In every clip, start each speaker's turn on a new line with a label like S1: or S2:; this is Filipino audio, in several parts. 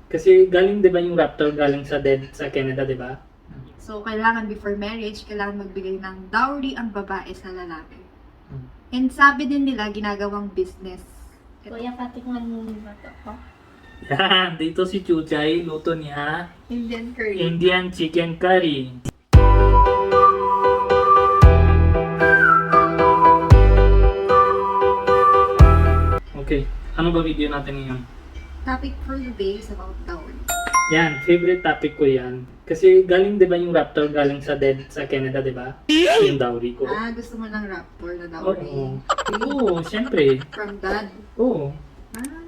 S1: Kasi galing 'di ba yung Raptor galing sa dead sa Canada, 'di ba?
S2: So, kailangan before marriage, kailangan magbigay ng dowry ang babae sa lalaki. And sabi din nila, ginagawang business.
S3: Kuya, patikman mo ba ito ko?
S1: Yan, dito si Chuchay, luto niya
S2: Indian curry.
S1: Indian chicken curry. Okay, ano ba video natin ngayon?
S2: Topic for today is about dowry.
S1: Yan, favorite topic ko yan. Kasi galing 'di ba yung Raptor galing sa dead sa Canada, 'di ba? Yung dowry ko.
S2: Gusto mo ng raptor na
S1: Oo.
S2: dowry?
S1: Oo, syempre.
S2: From dad?
S1: Oo.
S2: Ah,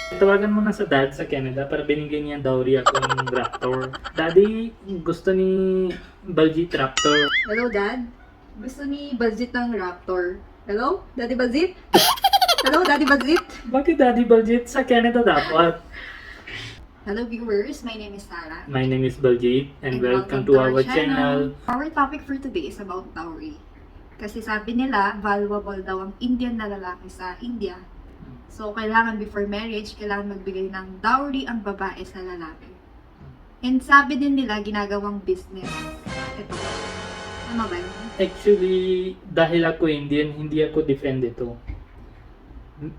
S1: Tawagan mo na sa dad sa Canada para binigyan niya dowry ako ng Raptor. Daddy, gusto ni Baljit Raptor.
S2: hello, dad? Gusto ni Bazit ng raptor. Hello? Daddy Bazit? Hello, Daddy Bazit?
S1: Bakit Daddy Baljit sa Canada dapat?
S2: Hello, viewers. My name is Sarah.
S1: My name is Baljit and welcome to our channel.
S2: Our topic for today is about dowry. Kasi sabi nila, valuable daw ang Indian na lalaki sa India. So, kailangan before marriage, kailangan magbigay ng dowry ang babae sa lalaki. And sabi din nila, ginagawang business. Ito. Tama ba yun?
S1: Actually, dahil ako Indian, hindi ako defend ito.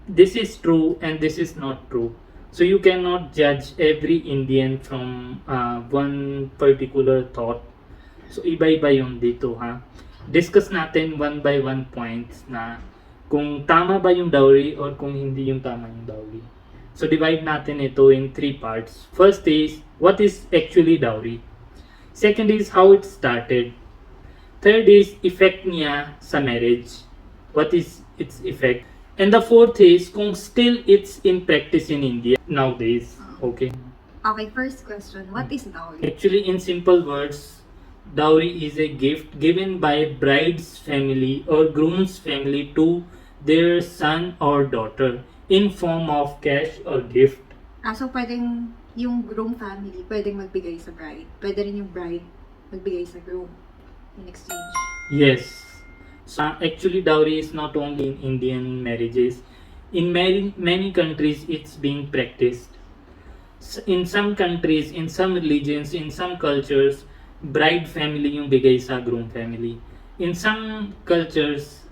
S1: This is true and this is not true. So you cannot judge every Indian from one particular thought. So iba-iba yung dito ha. Discuss natin one by one points na kung tama ba yung dowry or kung hindi yung tama yung dowry. So divide natin ito in three parts. First is what is actually dowry. Second is how it started. Third is effect niya sa marriage. What is its effect? And the fourth is kung still it's in practice in India nowadays. Okay.
S2: Okay, first question. What is dowry?
S1: Actually, in simple words, dowry is a gift given by bride's family or groom's family to their son or daughter in form of cash or gift.
S2: So pwedeng yung groom family, pwedeng magbigay sa bride. Pwede rin yung bride magbigay sa groom in exchange.
S1: Yes. So actually, dowry is not only in Indian marriages. In many countries, it's being practiced. In some countries, in some religions, in some cultures, bride family yung bigay sa groom family. In some cultures,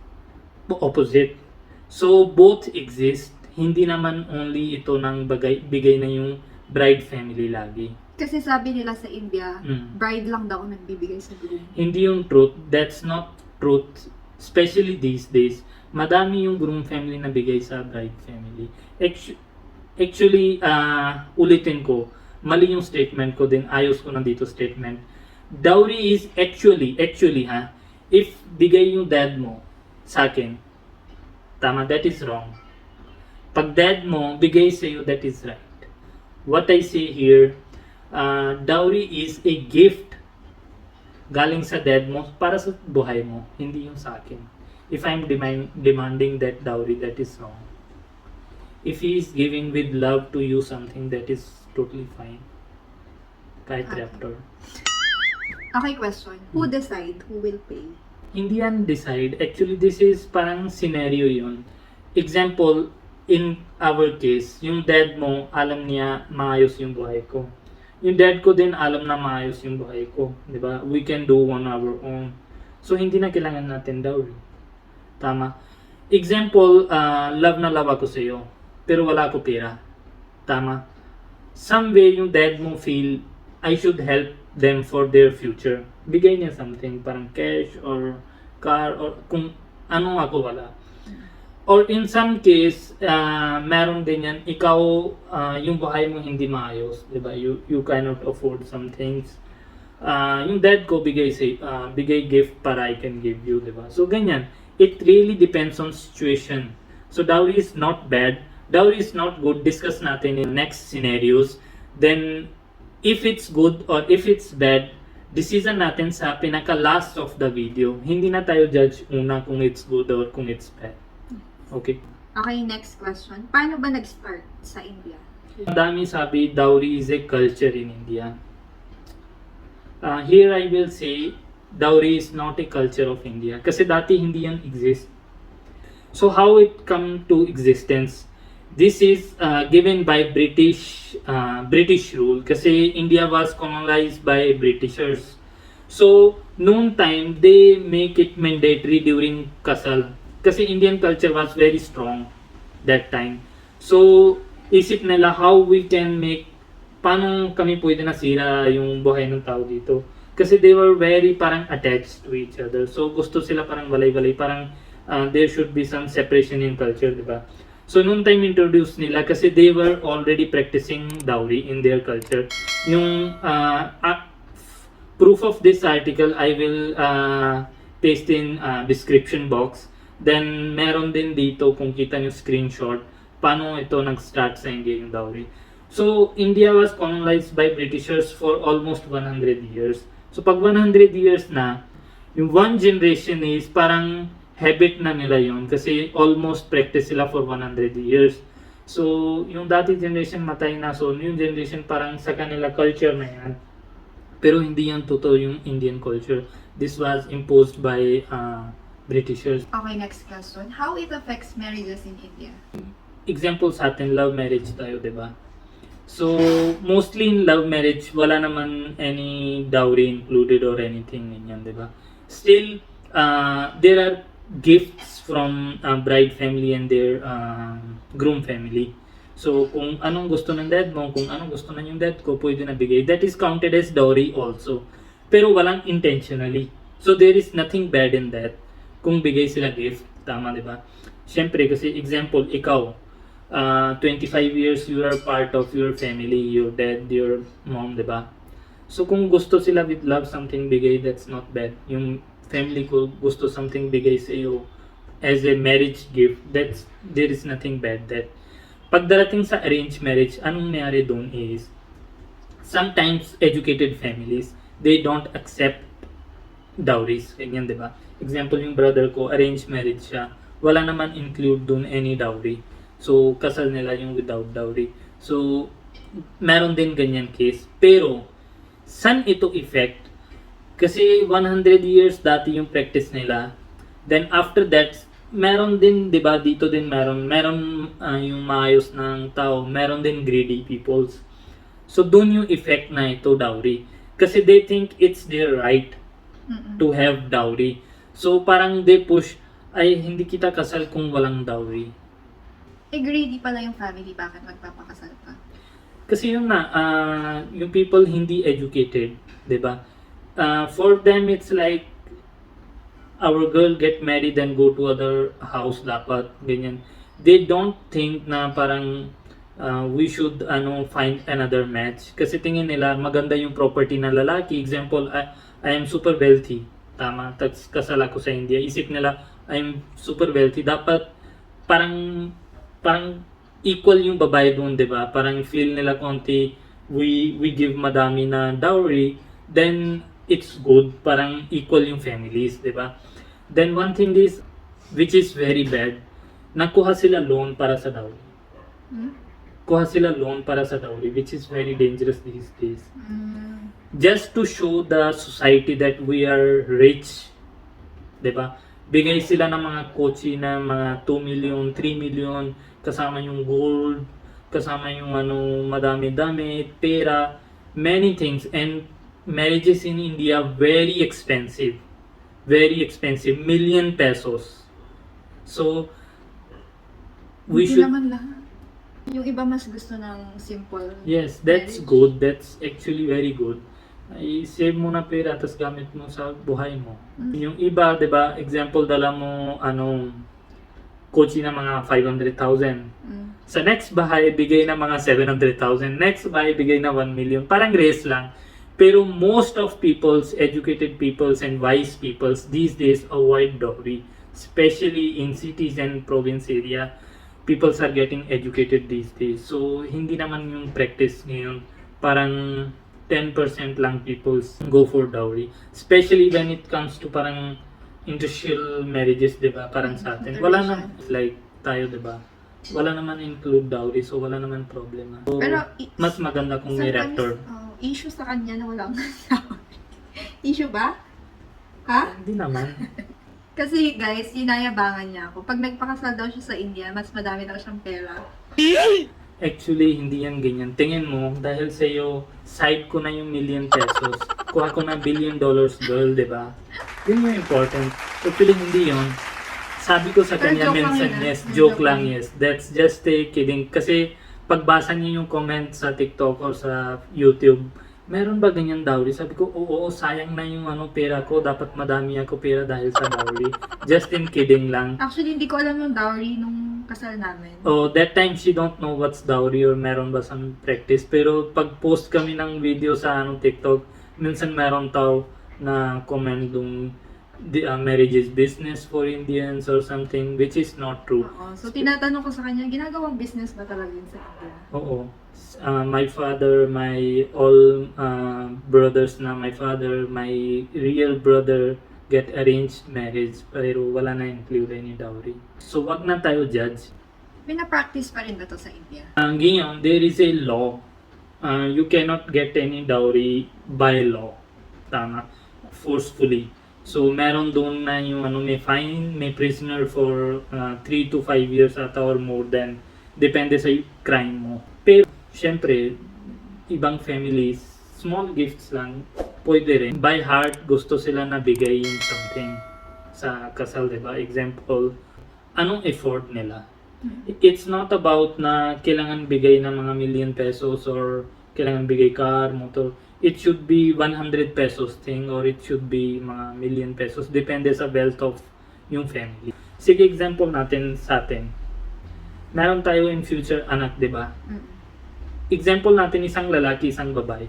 S1: opposite. So both exist. Hindi naman only ito nang bigay na yung bride family lagi.
S2: Kasi sabi nila sa India,
S1: Mm.
S2: bride lang daw ang nagbibigay sa groom.
S1: Hindi yung truth. That's not truth. Especially these days. Madami yung groom family na bigay sa bride family. Actually, ulitin ko. Mali yung statement ko din. Ayos ko nandito statement. Dowry is actually ha. If bigay yung dad mo sa akin, tama, that is wrong. Pag dad mo, bigay sa'yo, that is right. What I say here, dowry is a gift galing sa dad mo para sa buhay mo, hindi yung sa akin. If I'm demanding that dowry, that is wrong. If he is giving with love to you something, that is totally fine. Kahit
S2: Okay.
S1: Raptor.
S2: Okay, question. Who decide who will pay?
S1: Hindi yan decide. Actually, this is parang scenario yun. Example, in our case, yung dad mo, alam niya maayos yung buhay ko. Yung dad ko din alam na maayos yung buhay ko. Diba? We can do on our own. So, hindi na kailangan natin dowry. Tama. Example, love na love ako sa'yo. Pero wala ako pera. Tama. Some way yung dad mo feel, I should help them for their future. Bigay niya something, parang cash or car or kung anong ako wala. Or in some case, meron din yan, ikaw, yung buhay mo hindi maayos, di ba? You cannot afford some things. Yung dad ko bigay gift para I can give you, di ba? So, ganyan. It really depends on situation. So, dowry is not bad. Dowry is not good. Discuss natin in next scenarios. Then, if it's good or if it's bad, decision natin sa pinaka-last of the video. Hindi na tayo judge una kung it's good or kung it's bad. Okay.
S2: Okay, next question. Paano ba nag-start sa India?
S1: Madami sabi dowry is a culture in India. Here I will say dowry is not a culture of India. Kasi dati hindi yan exist. So how it come to existence? This is given by British rule kasi India was colonized by Britishers. So, noon time, they make it mandatory during kasal. Kasi Indian culture was very strong that time. So, isip nila how we can make, paano kami pwede nasira yung buhay ng tao dito. Kasi they were very parang attached to each other. So, gusto sila parang walay-walay. Parang there should be some separation in culture, di ba? So, noong time introduce nila kasi they were already practicing dowry in their culture. Yung proof of this article, I will paste in description box. Then, meron din dito kung kita nyo screenshot paano ito nag-start sa India yung dowry. So, India was colonized by Britishers for almost 100 years. So, pag 100 years na, yung one generation is parang habit na nila yun kasi almost practice sila for 100 years. So, yung dati generation matay na, so yung generation parang sa kanila culture na yan. Pero hindi yan totoo yung Indian culture. This was imposed by Britishers.
S2: Okay, next question. How it affects marriages in India?
S1: Example sa atin, love marriage tayo, di ba? So, mostly in love marriage, wala naman any dowry included or anything ganyan, di ba? Still, there are gifts from bride family and their groom family. So, kung anong gusto ng dad mo, kung anong gusto na yung dad ko, pwede na bigay. That is counted as dowry also. Pero walang intentionally. So, there is nothing bad in that. Kung bigay sila gift, tama, di ba? Siyempre, kasi example, ikaw, 25 years you are part of your family, your dad, your mom, di ba? So, kung gusto sila with love, something bigay, that's not bad. Yung family ko gusto something bigay sa iyo as a marriage gift, there is nothing bad that. Pagdarating sa arranged marriage, anong nangyari doon is sometimes educated families, they don't accept dowries, ganyan, di ba? Example, yung brother ko, arranged marriage siya, wala naman include doon any dowry. So, kasal nila yung without dowry. So, meron din ganyan case. Pero, saan ito effect? Kasi 100 years dati yung practice nila. Then after that, meron din, 'di ba, dito din meron yung maayos ng tao, meron din greedy peoples. So doon yung effect na ito dowry. Kasi they think it's their right to have dowry. So parang they push, ay hindi kita kasal kung walang dowry.
S2: Greedy pala yung family, bakit magpapakasal pa?
S1: Kasi yun na, yung people hindi educated, 'di ba? For them, it's like our girl get married and go to other house dapat, ganyan. They don't think na parang we should find another match. Kasi tingin nila maganda yung property ng lalaki. Example, I am super wealthy. Tama, kasal ako sa India. Isip nila, I am super wealthy. Dapat parang equal yung babae doon, 'di ba? Parang feel nila konti we give madami na dowry, then it's good, parang equal yung families, di ba? Then one thing is, which is very bad, nakuha sila loan para sa dowry. Kuha sila loan para sa dowry, which is very dangerous these days. Just to show the society that we are rich, di ba? Bigay sila ng mga kotse na mga 2 million, 3 million, kasama yung gold, kasama yung madami-dami, pera, many things. And marriages in India very expensive, million pesos. So we
S2: Hindi
S1: should,
S2: naman lahat. Yung iba mas gusto ng simple.
S1: yes, that's
S2: marriage.
S1: good, that's actually very good. I-save mo na pera tapos gamit mo sa buhay mo. Yung iba, 'di ba, example, dala mo kotse na mga 500,000. Sa next bahay, bigay na mga 700,000. Next bahay, bigay na 1 million. Parang race lang. Pero most of peoples, educated peoples and wise peoples these days avoid dowry. Especially in cities and province area, peoples are getting educated these days. So, hindi naman yung practice ngayon. Parang 10% lang peoples go for dowry. Especially when it comes to parang interracial marriages, di ba? Parang sa atin. Wala na, like tayo, di ba? Wala naman include dowry, so wala naman problema. So,
S2: Pero,
S1: mas maganda kung may
S2: sometimes,
S1: rector.
S2: Issue sa kanya na walang issue ba? Ha?
S1: Hindi naman.
S2: Kasi guys, inayabangan niya ako. Pag nagpakasal daw siya sa India, mas madami daw siyang pera.
S1: Actually, hindi yan ganyan. Tingin mo, dahil sa'yo, side ko na yunggen pesos. Kuha ko na $1 billion girl, di ba? Yun yung important. Actually, hindi yun. Sabi ko sa
S2: Pero
S1: kanya
S2: joke lang
S1: minsan,
S2: yun, ah.
S1: yes,
S2: Joke
S1: joke
S2: lang.
S1: lang, yes. That's just a kidding. Kasi, pagbasa niyo yung comment sa TikTok or sa YouTube, meron ba ganyan dowry? Sabi ko, oo, sayang na yung pera ko. Dapat madami ako pera dahil sa dowry. Just in kidding lang.
S2: Actually, hindi ko alam yung dowry nung kasal namin.
S1: Oh, that time she don't know what's dowry or meron ba some practice. Pero pag post kami ng video sa TikTok, minsan meron tao na comment dung marriage is business for Indians or something, which is not true.
S2: Oo. So, tinatanong ko sa kanya, ginagawang business ba talaga yun sa India?
S1: Oo. My father, my all brothers na my father, my real brother get arranged marriage pero wala na include any dowry. So wag na tayo judge.
S2: Pina-practice pa rin ba to sa India?
S1: Ngayon, there is a law. You cannot get any dowry by law. Tama. Forcefully. So meron doon na yung may fine, may prisoner for 3 to 5 years ata or more than depende sa crime mo. Pero syempre, ibang families, small gifts lang, pwede rin. By heart, gusto sila na bigay yung something sa kasal, diba? Example, anong effort nila? It's not about na kailangan bigay ng mga million pesos or kailangan bigay car, motor. It should be 100 pesos thing or it should be mga million pesos. Depende sa wealth of yung family. Sige, example natin sa atin. Meron tayo in future anak, diba? Example natin isang lalaki, isang babae.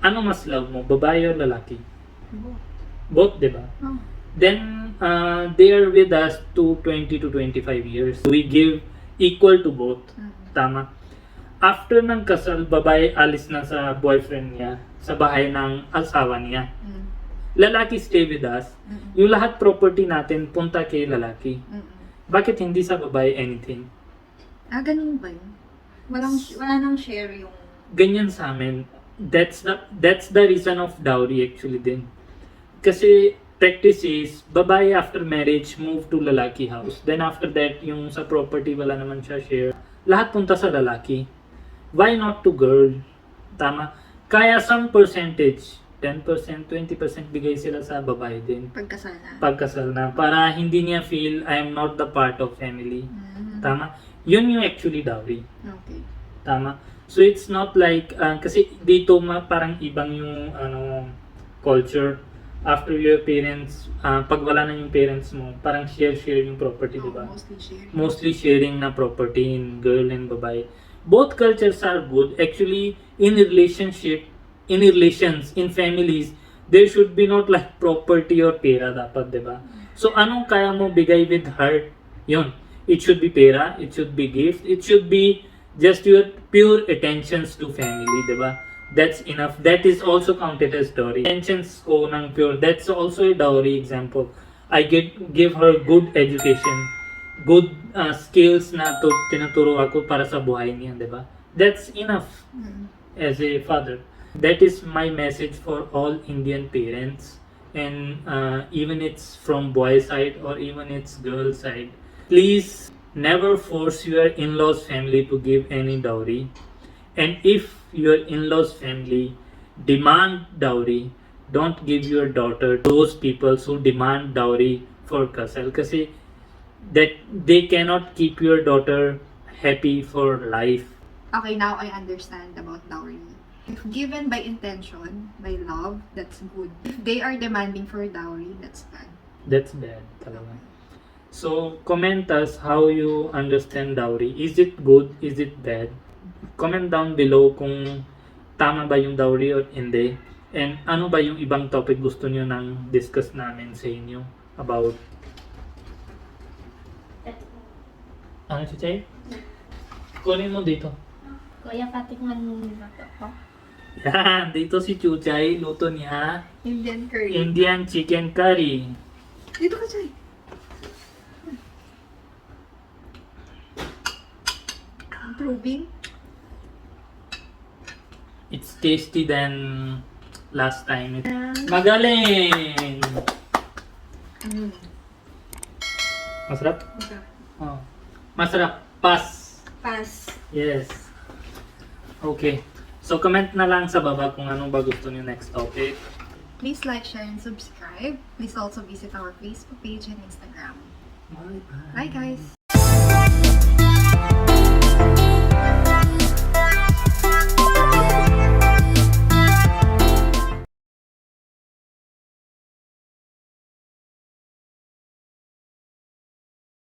S1: Ano mas love mo? Babae o lalaki? Both, di ba?
S2: Oh.
S1: Then, they are with us to 20 to 25 years. We give equal to both. Tama. After ng kasal, babae alis na sa boyfriend niya, sa bahay ng asawa niya. Lalaki stay with us. Yung lahat property natin, punta kay lalaki. Bakit hindi sa babae anything?
S2: Ganun ba yun? Wala nang share yung...
S1: Ganyan sa amin. That's the reason of dowry actually din. Kasi practice is, babae after marriage move to lalaki house. Then after that, yung sa property wala naman siya share. Lahat punta sa lalaki. Why not to girl? Tama. Kaya some percentage, 10%, 20% bigay sila sa babae din.
S2: Pagkasal na.
S1: Pagkasal na. Para hindi niya feel, I am not the part of family. Tama. Yun yung actually dowry.
S2: Okay.
S1: Tama. So it's not like kasi dito parang ibang yung culture after your parents pag wala na yung parents mo parang share yung property, di ba?
S2: Mostly share.
S1: Mostly sharing na property in girl and babae. Both cultures are good. Actually, in relations, in families, there should be not like property or pera dapat, di ba? So anong kaya mo bigay with heart? Yun. It should be pera, it should be gift, it should be just your pure attentions to family, diba? That's enough. That is also counted as dowry. Attentions ko ng pure, that's also a dowry example. I give her good education, good skills na tinuturo ako para sa buhay niya, diba? That's enough as a father. That is my message for all Indian parents, and even it's from boy side or even it's girl side. Please never force your in-laws family to give any dowry. And if your in-laws family demand dowry, don't give your daughter to those people who demand dowry for kasal. Kasi that they cannot keep your daughter happy for life.
S2: Okay, now I understand about dowry. If given by intention, by love, that's good. If they are demanding for dowry, that's bad.
S1: That's bad talaga. So, comment us how you understand dowry. Is it good? Is it bad? Comment down below kung tama ba yung dowry or hindi. And ano ba yung ibang topic gusto nyo nang discuss namin sa inyo about... Ano si Chay? Kunin mo dito.
S3: Kuya, patikman mo to ko.
S1: Yan, dito si Chuchay, luto niya
S2: Indian curry.
S1: Indian chicken curry.
S2: Dito ka, Chay. Improving.
S1: It's tasty than last time. Magaling! Masarap?
S2: Okay.
S1: Oh. Masarap. Pass.
S2: Pass.
S1: Yes. Okay. So, comment na lang sa baba kung anong ba gusto niyo next topic.
S2: Please like, share, and subscribe. Please also visit our Facebook page and Instagram.
S1: Bye-bye.
S2: Bye guys!